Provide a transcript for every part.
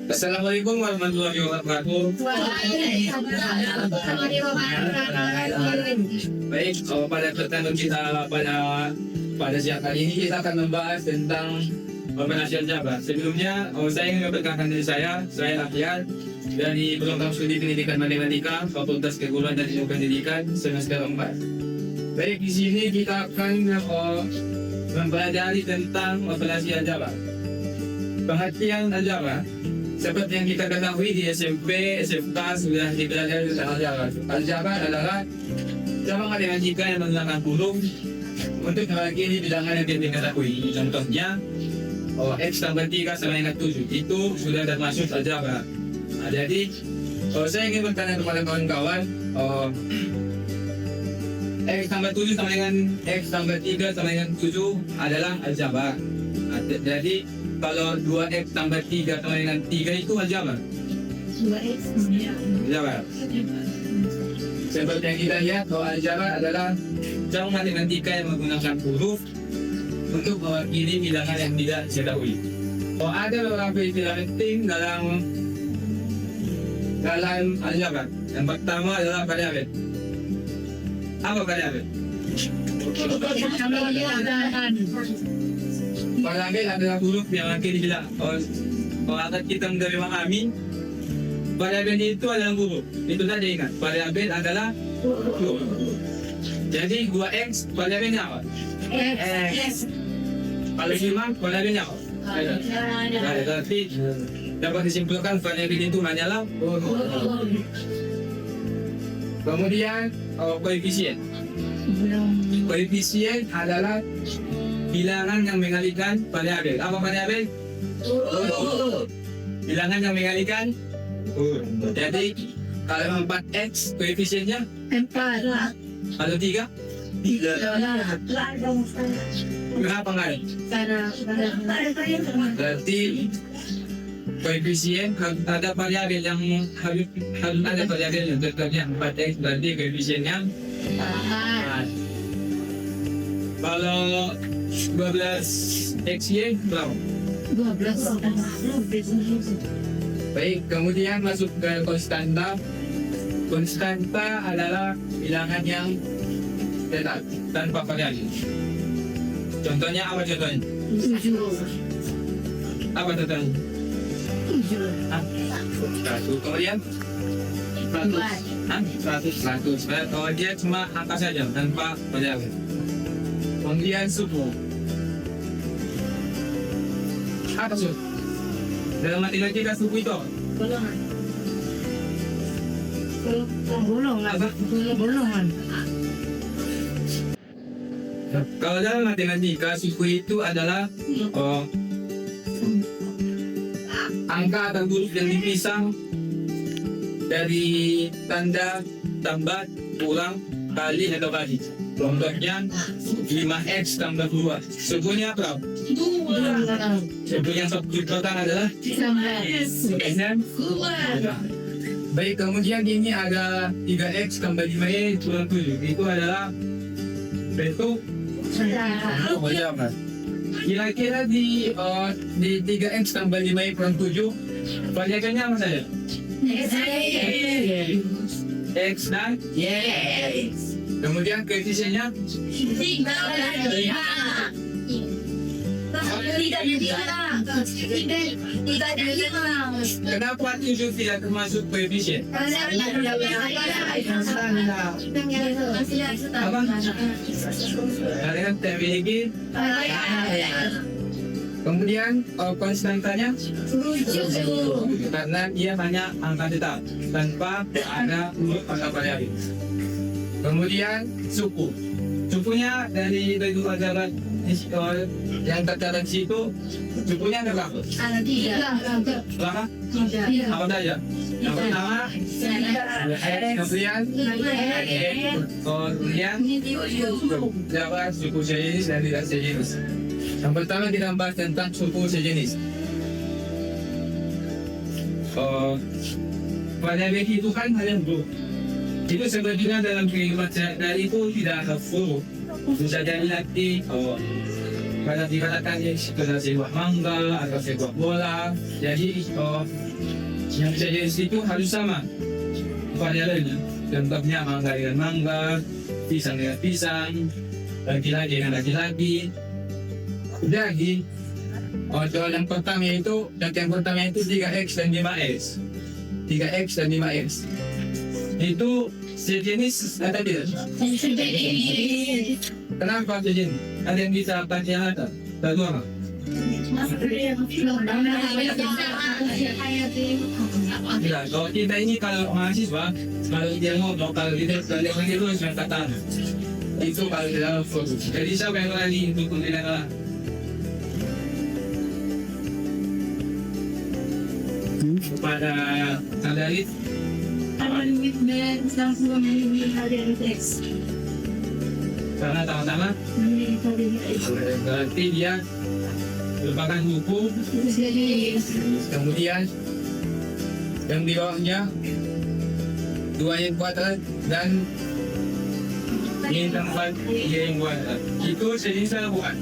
Assalamualaikum warahmatullahi wabarakatuh. Baik, pada pertemuan kita pada siang kali ini kita akan membahas tentang pemanasan Java. Sebelumnya, saya ingin memperkenalkan diri saya Akhil dari program studi pendidikan matematika Fakultas Keguruan dan Ilmu Pendidikan semester 4. Baik, di sini kita akan mempelajari tentang operasi Java. Pengertian Java, seperti yang kita ketahui di SMP, SMK sudah dipelajari tentang Java adalah cabang matematika yang menggunakan huruf untuk mewakili bilangan yang kita ketahui. Contohnya, X tambah 3 sama dengan 7 itu sudah termasuk Java. Nah, jadi saya ingin bertanya kepada kawan-kawan, X tambah 7 sama dengan X tambah 3 sama dengan 7 adalah Java. Nah, jadi kalau 2X tambah 3 sama dengan 3 itu Java. 2X Java. Seperti yang kita lihat bahwa Java adalah cabang matematika yang menggunakan huruf untuk mewakili bilangan yang tidak diketahui. Ada beberapa istilah penting dalam Java. Yang pertama adalah variabel. Apa variabel? Variabel adalah huruf yang mewakili bilangan. Kalau akan kita menjadi memahami, variabel itu adalah huruf. Itu saja ingat. Variabel adalah huruf. Jadi 2X variabelnya apa? X. Kalau 5 variabelnya apa? Nah, tapi dapat disimpulkan variabel itu hanyalah huruf. Kemudian koefisien. Koefisien adalah bilangan yang mengalikan variabel. Apa variabel? Bilangan yang mengalikan. Jadi kalau 4X koefisiennya 4. kalau 3? 3. Kenapa enggak? Berarti koefisien harus ada variabel yang harus ada variabel yang contohnya 4X, berarti koefisiennya 4. Kalau 12XY berapa? 12. Baik, kemudian masuk ke konstanta. Konstanta adalah bilangan yang tetap tanpa variabel. Contohnya apa contohnya? 7. Apa contohnya? 1. Kemudian 100. Kalau dia cuma angka saja tanpa variabel. Kemudian suku. Apa suku? Dalam matematika suku itu apa? Golongan. Kalau dalam matematika suku itu adalah angka atau huruf yang dipisah dari tanda tambah, kurang, kali atau bagi. Contohnya 5X tambah 2. Sukunya apa? 2. Suku yang pertama adalah 19. Baik, kemudian ini ada 3X tambah 5Y kurang 7. Itu adalah bentuk apa? Kira-kira di 3X tambah 5Y kurang 7 variabelnya apa saja? X dan kemudian koefisiennya kenapa 7 tidak termasuk koefisien? Apa? Karena tidak memiliki. Kemudian konstantanya karena dia hanya angka tetap tanpa ada huruf angka variabel. Kemudian sukunya dari bentuk ajaran yang tercatat di situ, sukunya ada berapa? Ada 3. Berapa? Apa saja? Yang pertama kemudian berapa suku sejenis dan tidak sejenis. Yang pertama kita bahas tentang suku sejenis. Variabel itu kan hanya huruf. Itu sebetulnya dalam kehidupan sehari-hari itu tidak ada huruf. Bisa jadi nanti pada dikatakan pada sebuah mangga atau sebuah bola. Jadi yang sejenis itu harus sama variabelnya. Contohnya mangga dengan mangga, pisang dengan pisang, laki-laki dengan laki-laki. Jadi soal yang pertama itu, yang pertama itu 3X dan 5X. 3X dan 5X. Itu sejenis atau tidak? Kenapa sejenis? Ada yang bisa tanya ada? Lalu apa? Tidak, kalau kita ini kalau mahasiswa, kalau dia ngomong, kalau dia terus yang kata itu kalau di dalam fokus. Jadi siapa yang lagi untuk mengenal? Kepada Sadarit, karena sama-sama berarti dia merupakan buku. Kemudian yang di bawahnya 2 yang kuadrat dan yang tempat yang kuadrat itu sejenis bukan?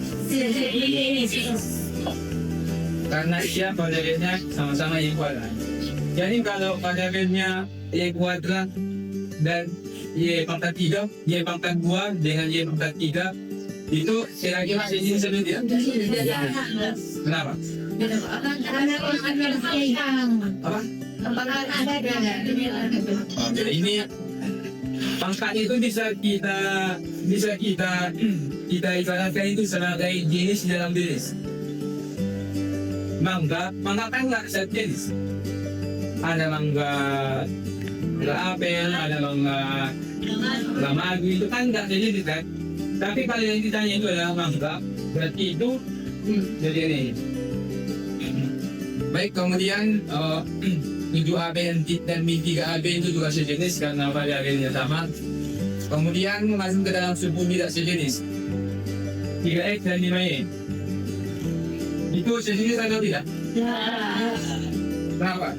Karena dia variabelnya sama-sama yang kuadrat. Jadi kalau variabelnya y kuadrat dan y pangkat 3, y pangkat 2 dengan y pangkat 3 itu kira-kira sejenis atau tidak? Kenapa? Apa? Jadi ini pangkat itu bisa kita ibaratkan itu sebagai jenis dalam jenis. Mangga kan nggak sejenis. Ada mangga apel, ada mangga madu, itu kan nggak sejenis kan. Tapi kalau yang ditanya itu adalah mangga, berarti itu jadi ini. Baik, kemudian 7AB dan 3AB itu juga sejenis karena variabelnya sama. Kemudian masuk ke dalam suku tidak sejenis 3X dan 5Y. Itu sejenis atau tidak? Kenapa?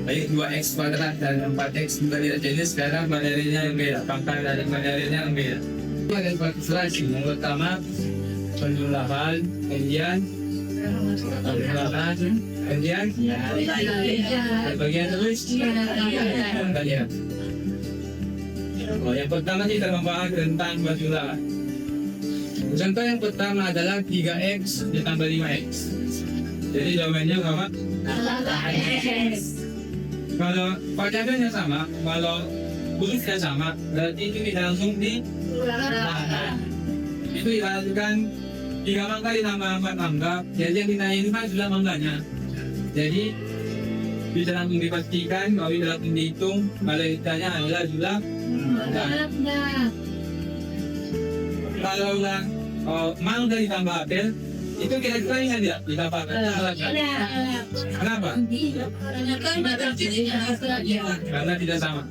Baik, 2X kuadrat dan 4X juga tidak sejenis karena variabelnya yang beda, pangkat dari variabelnya yang beda. Itu ada partisipasi. Yang pertama penjumlahan, kemudian bagian terus kalian. Yang pertama kita membahas tentang penjumlahan. Contoh yang pertama adalah 3X ditambah 5X. Jadi jawabannya apa? Kalau variabelnya sama, kalau hurufnya sama, berarti itu kita langsung di itu dilakukan 3 mangga ditambah 4 mangga. Jadi yang ditanya ini kan sudah mangganya. Jadi bisa langsung dipastikan kalau bisa langsung dihitung. Kalau yang ditanya adalah jumlah mangga. Kalau mangga ditambah apel itu kira-kira ingat tidak? Ditambah apel. Kenapa? Karena tidak sama.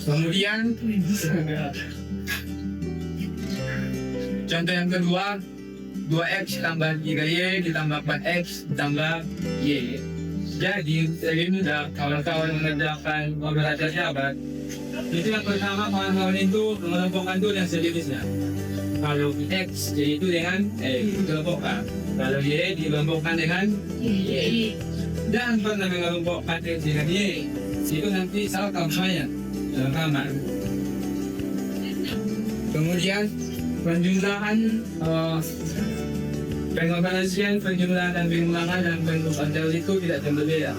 Kemudian contoh yang kedua, 2X tambah 3Y ditambah 4X ditambah Y. Jadi, dari mudah kawan-kawan mengerjakan operator jabat. Itu yang pertama, kawan-kawan itu mengelompokkan dulu yang sejenisnya. Kalau X, jadi itu dengan dikelompokkan. Kalau Y, dikelompokkan dengan Y. Dan pernah mengelompokkan X dengan Y. Itu nanti salah kampanye. Rekaman. Kemudian, penjumlahan pengoperasian, penjumlahan dan pengulangan dan pengulangan itu tidak berbeda.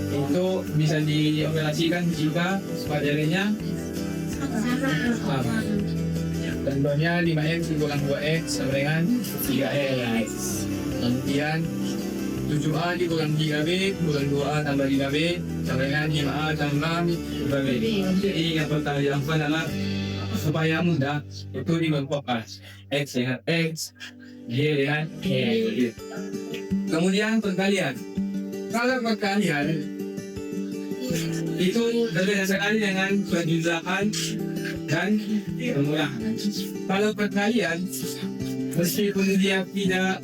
Itu bisa dioperasikan jika variabelnya sama. Contohnya 5X dikurang 2X sama dengan 3X. Kemudian 7A dikurang 3B kurang 2A tambah 5B sama dengan 5A tambah 2B. Jadi yang pertama dilakukan adalah supaya mudah itu dikelompokkan X dengan X, Y dengan Y. Kemudian perkalian. Kalau perkalian itu berbeda sekali dengan penjumlahan dan pengulangan. Kalau perkalian meskipun dia tidak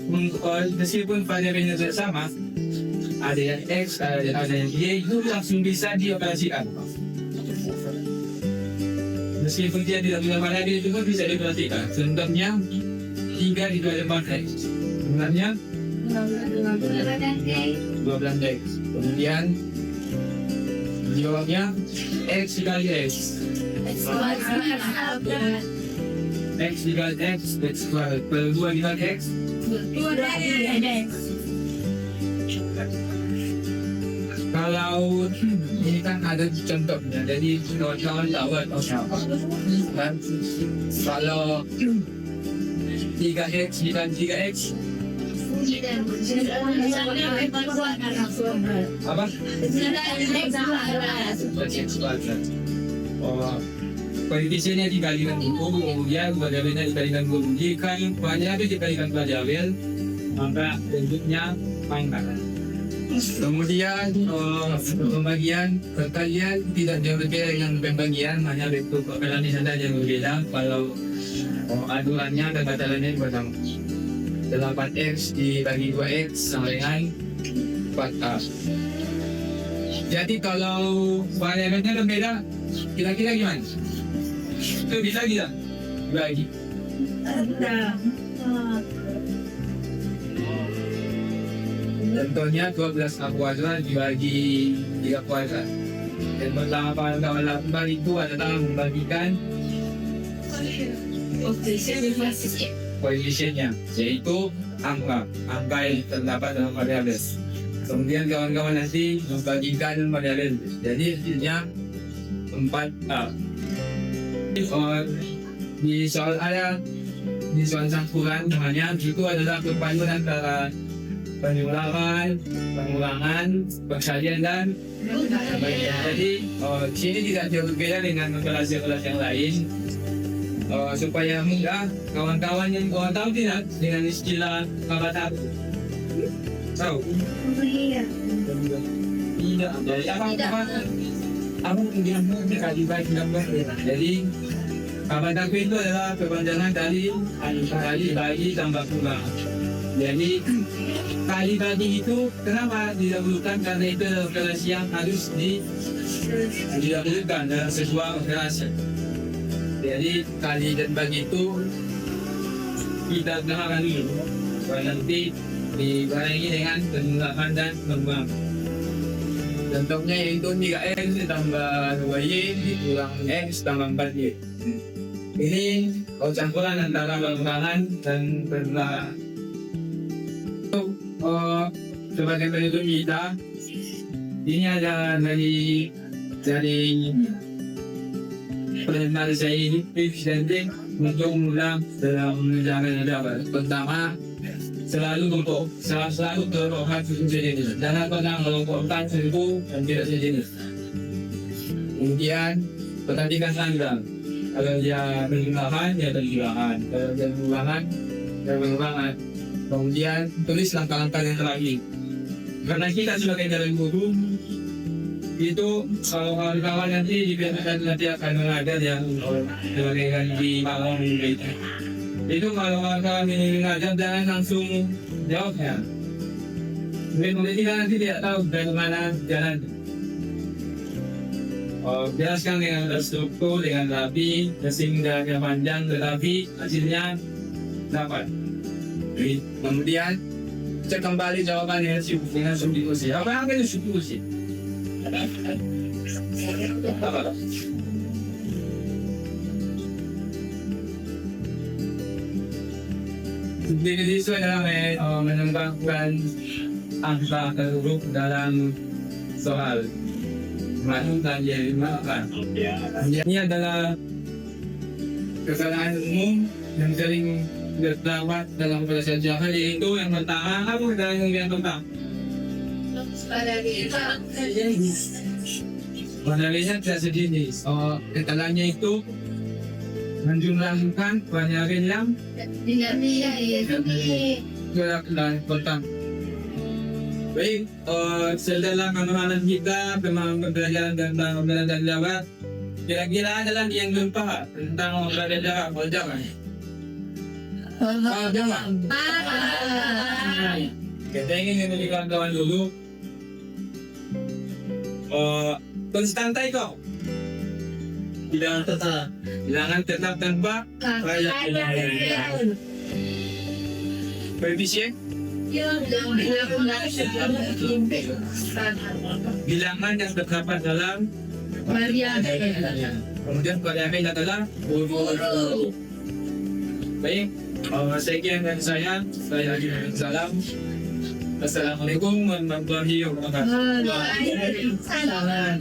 meskipun variabelnya tidak sama, ada yang X, ada yang Y, itu langsung bisa dioperasikan. Meskipun dia tidak punya variabel itu pun bisa diperhatikan. Contohnya 3 dikali 4x. Sebenarnya 12x. Kemudian jawabnya x dikali x. X dikali x, x squared. Per 2 dikali x. Kalau ini kan ada contohnya, jadi kawan-kawan tahu kan? Kalau 3x dikali 3x apa? Oh, koefisiennya dikalikan buku, kemudian variabelnya dikalikan buku. Jika variabel dikalikan variabel, maka bentuknya pangkat. Kemudian pembagian perkalian tidak jauh berbeda dengan pembagian, hanya bentuk perkalian saja yang berbeda. Kalau aduannya dan katalannya bersama. 8x dibagi 2x sama dengan 4a. Jadi kalau variabelnya berbeda, kira-kira gimana? Itu bisa tidak dibagi? Contohnya 12 kuadrat dibagi 3 kuadrat. Dan pertama kawan lakukan itu adalah membagikan koefisiennya, yaitu angka yang terdapat dalam variabel. Kemudian kawan-kawan nanti membagikan variabel. Jadi hasilnya 4a. Di soal ada di soal campuran namanya itu adalah perpaduan antara pengulangan, perkalian dan pembagian. Jadi di sini tidak jauh berbeda dengan kelas-kelas yang lain. Supaya mudah, kawan-kawan yang tahu tidak dengan istilah kata tahu? Tidak. Jadi apa kemudian dikali bagi gambar. Jadi kata itu adalah kepanjangan dari kali bagi tambah kurang. Jadi kali bagi itu kenapa didahulukan? Karena itu adalah operasi yang harus didahulukan dalam sebuah operasi. Jadi kali dan bagi itu kita gunakan dulu. Nanti dibarengi dengan pengulangan dan pengulangan. Contohnya yaitu 3x ditambah 2y dikurang x tambah 4y. Ini campuran antara pengulangan dan pengulangan. Sebagai penutup kita, ini ada dari pendengar saya ini penting untuk mengulang dalam mengerjakan dapat. Pertama, selalu kelompokkan sejenis. Jangan pernah kelompokkan satu dan tidak sejenis. Kemudian perhatikan tanda. Kalau dia pengulangan, dia pengulangan. Kalau dia pengulangan, dia pengulangan. Kemudian tulis langkah-langkah yang terakhir. Karena kita sebagai dalam guru itu kalau kawan-kawan nanti nanti akan mengajar yang sebagai di malam itu kalau kawan-kawan ini mengajar jangan langsung jawabnya. Mungkin kita nanti tidak tahu dari mana jalan. Jelaskan dengan terstruktur, dengan rapi, sehingga yang panjang tetapi hasilnya dapat. Kemudian cek kembali jawabannya dengan substitusi. Apa yang itu substitusi? Apa? Substitusi adalah menambahkan angka huruf dalam soal. Masukkan dia dimakan. Ini adalah kesalahan umum yang sering terdapat dalam pelajaran sejarah, yaitu yang pertama apa yang pertama? Variabelnya tidak sejenis. Kesalahannya itu menjumlahkan variabel yang pertama. Baik, setelah pemahaman kita tentang pembelajaran tentang pembelajaran darat, kira-kira adalah yang lupa tentang pembelajaran darat, boleh jawab? Jawab. Kita ingin memberikan kawan dulu. Konstantai kok. Bilangan tetap tanpa koefisien. Bilangan yang terdapat dalam kemudian variabel adalah baik. Sekian dari saya salam. Assalamualaikum warahmatullahi wabarakatuh. Salam.